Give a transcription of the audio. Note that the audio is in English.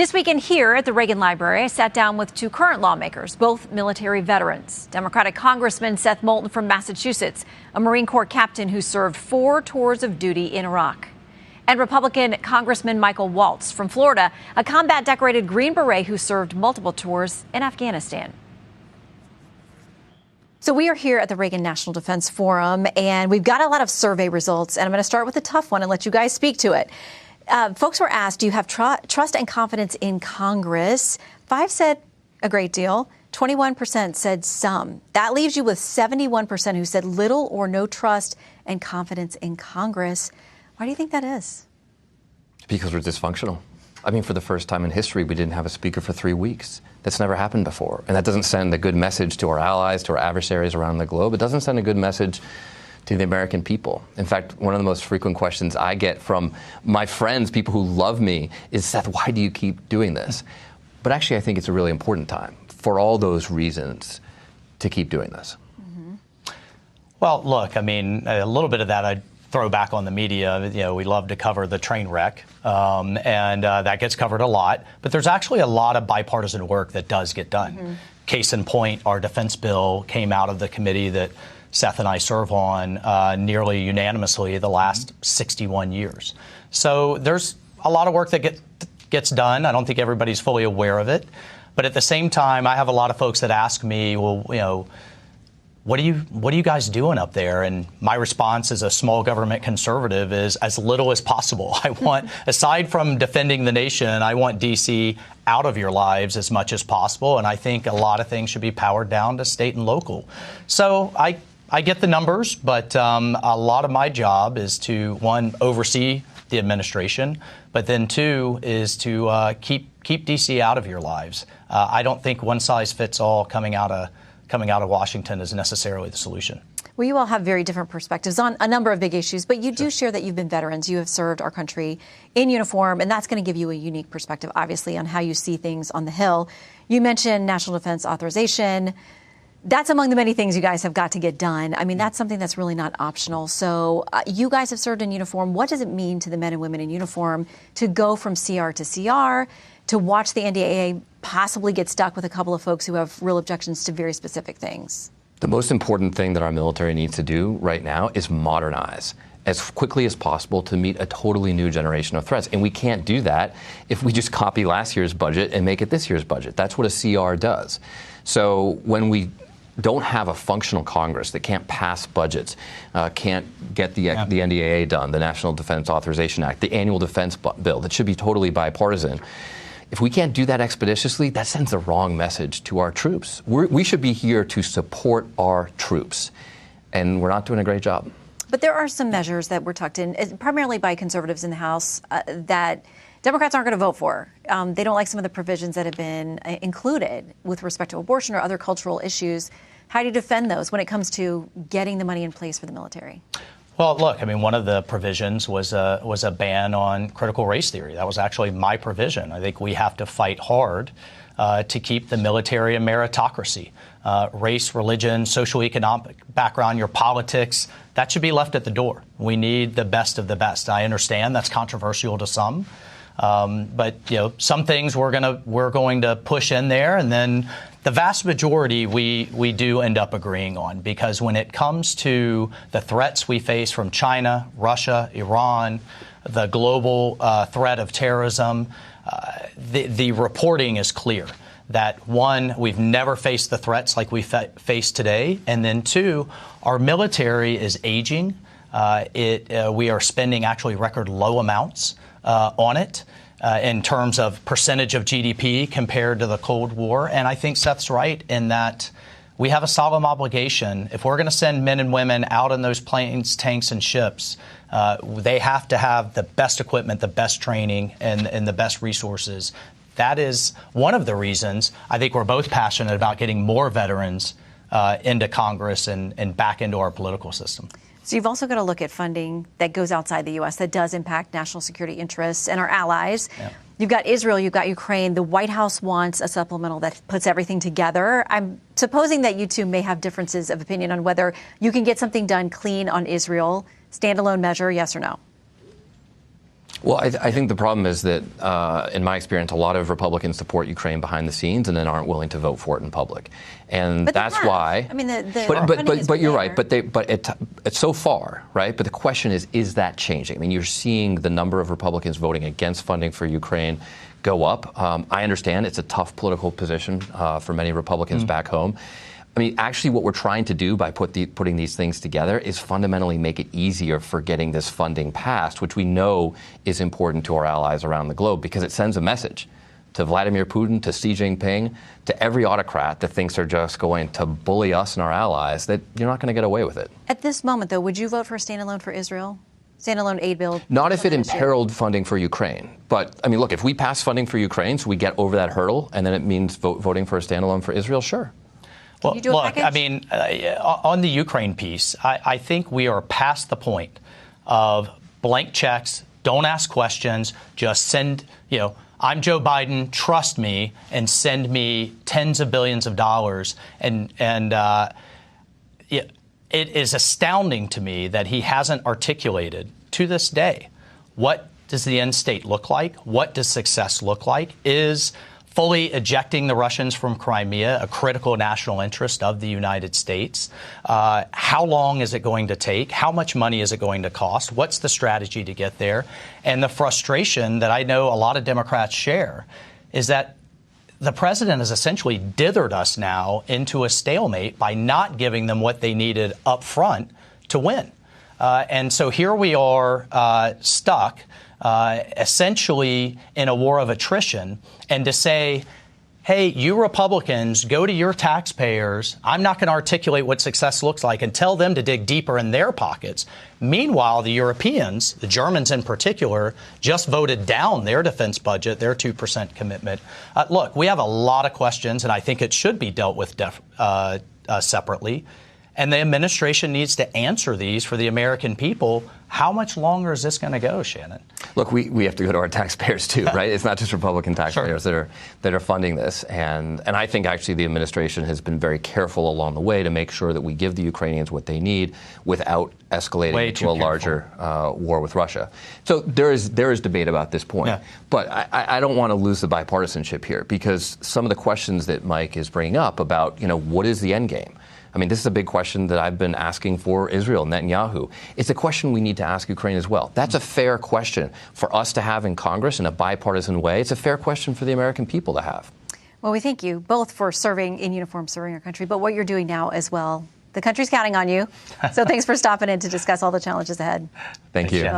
This weekend here at the Reagan Library, I sat down with two current lawmakers, both military veterans. Democratic Congressman Seth Moulton from Massachusetts, a Marine Corps captain who served 4 tours of duty in Iraq. And Republican Congressman Michael Waltz from Florida, a combat-decorated Green Beret who served multiple tours in Afghanistan. So we are here at the Reagan National Defense Forum, and we've got a lot of survey results, and I'm going to start with a tough one and let you guys speak to it. Folks were asked, do you have trust and confidence in Congress? 5 said a great deal. 21% said some. That leaves you with 71% who said little or no trust and confidence in Congress. Why do you think that is? Because we're dysfunctional. I mean, for the first time in history, we didn't have a speaker for 3 weeks. That's never happened before. And that doesn't send a good message to our allies, to our adversaries around the globe. It doesn't send a good message to the American people. In fact, one of the most frequent questions I get from my friends, people who love me, is, Seth, why do you keep doing this? But actually, I think it's a really important time for all those reasons to keep doing this. Mm-hmm. Well, look, I mean, a little bit of that I'd throw back on the media. You know, we love to cover the train wreck, and that gets covered a lot. But there's actually a lot of bipartisan work that does get done. Mm-hmm. Case in point, our defense bill came out of the committee that Seth and I serve on nearly unanimously the last 61 years. So there's a lot of work that gets done. I don't think everybody's fully aware of it. But at the same time, I have a lot of folks that ask me, well, you know, what are you guys doing up there? And my response as a small government conservative is as little as possible. I want, aside from defending the nation, I want D.C. out of your lives as much as possible. And I think a lot of things should be powered down to state and local. So I get the numbers, but a lot of my job is to, one, oversee the administration, but then two is to keep D.C. out of your lives. I don't think one size fits all coming out of Washington is necessarily the solution. Well, you all have very different perspectives on a number of big issues, but you do share that you've been veterans. You have served our country in uniform, and that's going to give you a unique perspective, obviously, on how you see things on the Hill. You mentioned National Defense Authorization. That's among the many things you guys have got to get done. I mean, that's something that's really not optional. So you guys have served in uniform. What does it mean to the men and women in uniform to go from CR to CR, to watch the NDAA possibly get stuck with a couple of folks who have real objections to very specific things? The most important thing that our military needs to do right now is modernize as quickly as possible to meet a totally new generation of threats. And we can't do that if we just copy last year's budget and make it this year's budget. That's what a CR does. So when we don't have a functional Congress that can't pass budgets, can't get the NDAA done, the National Defense Authorization Act, the annual defense bill that should be totally bipartisan. If we can't do that expeditiously, that sends the wrong message to our troops. We should be here to support our troops, and we're not doing a great job. But there are some measures that were tucked in, primarily by conservatives in the House, that Democrats aren't going to vote for. They don't like some of the provisions that have been included with respect to abortion or other cultural issues. How do you defend those when it comes to getting the money in place for the military? Well, look, I mean, one of the provisions was a ban on critical race theory. That was actually my provision. I think we have to fight hard to keep the military a meritocracy. Race, religion, socioeconomic background, your politics, that should be left at the door. We need the best of the best. I understand that's controversial to some. But, you know, some things we're going to push in there, and then the vast majority we do end up agreeing on, because when it comes to the threats we face from China, Russia, Iran, the global threat of terrorism, the reporting is clear that, one, we've never faced the threats like we face today, and then two, our military is aging. We are spending actually record low amounts on it in terms of percentage of GDP compared to the Cold War. And I think Seth's right in that we have a solemn obligation. If we're going to send men and women out in those planes, tanks, and ships, they have to have the best equipment, the best training, and the best resources. That is one of the reasons I think we're both passionate about getting more veterans into Congress and back into our political system. So you've also got to look at funding that goes outside the U.S. that does impact national security interests and our allies. Yeah. You've got Israel, you've got Ukraine. The White House wants a supplemental that puts everything together. I'm supposing that you two may have differences of opinion on whether you can get something done clean on Israel, standalone measure, yes or no? Well, I think the problem is that, in my experience, a lot of Republicans support Ukraine behind the scenes and then aren't willing to vote for it in public, and that's why. I mean, but you're right. But it's so far, right? But the question is that changing? I mean, you're seeing the number of Republicans voting against funding for Ukraine go up. I understand it's a tough political position for many Republicans back home. I mean, actually, what we're trying to do by putting these things together is fundamentally make it easier for getting this funding passed, which we know is important to our allies around the globe because it sends a message to Vladimir Putin, to Xi Jinping, to every autocrat that thinks they're just going to bully us and our allies, that you're not going to get away with it. At this moment, though, would you vote for a standalone for Israel? Standalone aid bill? Not if it imperiled funding for Ukraine. But, I mean, look, if we pass funding for Ukraine so we get over that hurdle and then it means voting for a standalone for Israel, sure. Well, look, I mean, on the Ukraine piece, I think we are past the point of blank checks, don't ask questions, just send, I'm Joe Biden, trust me, and send me tens of billions of dollars. And it is astounding to me that he hasn't articulated to this day, what does the end state look like? What does success look like? Is fully ejecting the Russians from Crimea a critical national interest of the United States? How long is it going to take? How much money is it going to cost? What's the strategy to get there? And the frustration that I know a lot of Democrats share is that the president has essentially dithered us now into a stalemate by not giving them what they needed up front to win. And so here we are stuck essentially in a war of attrition, and to say, hey, you Republicans, go to your taxpayers. I'm not going to articulate what success looks like and tell them to dig deeper in their pockets. Meanwhile, the Europeans, the Germans in particular, just voted down their defense budget, their 2% commitment. Look, we have a lot of questions, and I think it should be dealt with separately. And the administration needs to answer these for the American people. How much longer is this going to go, Shannon? Look, we have to go to our taxpayers, too, right? It's not just Republican taxpayers that are funding this. And I think, actually, the administration has been very careful along the way to make sure that we give the Ukrainians what they need without escalating into a larger war with Russia. So there is debate about this point. Yeah. But I don't want to lose the bipartisanship here, because some of the questions that Mike is bringing up about, what is the end game? I mean, this is a big question that I've been asking for Israel, Netanyahu. It's a question we need to ask Ukraine as well. That's a fair question for us to have in Congress in a bipartisan way. It's a fair question for the American people to have. Well, we thank you both for serving in uniform, serving our country, but what you're doing now as well. The country's counting on you. So thanks for stopping in to discuss all the challenges ahead. Thank you.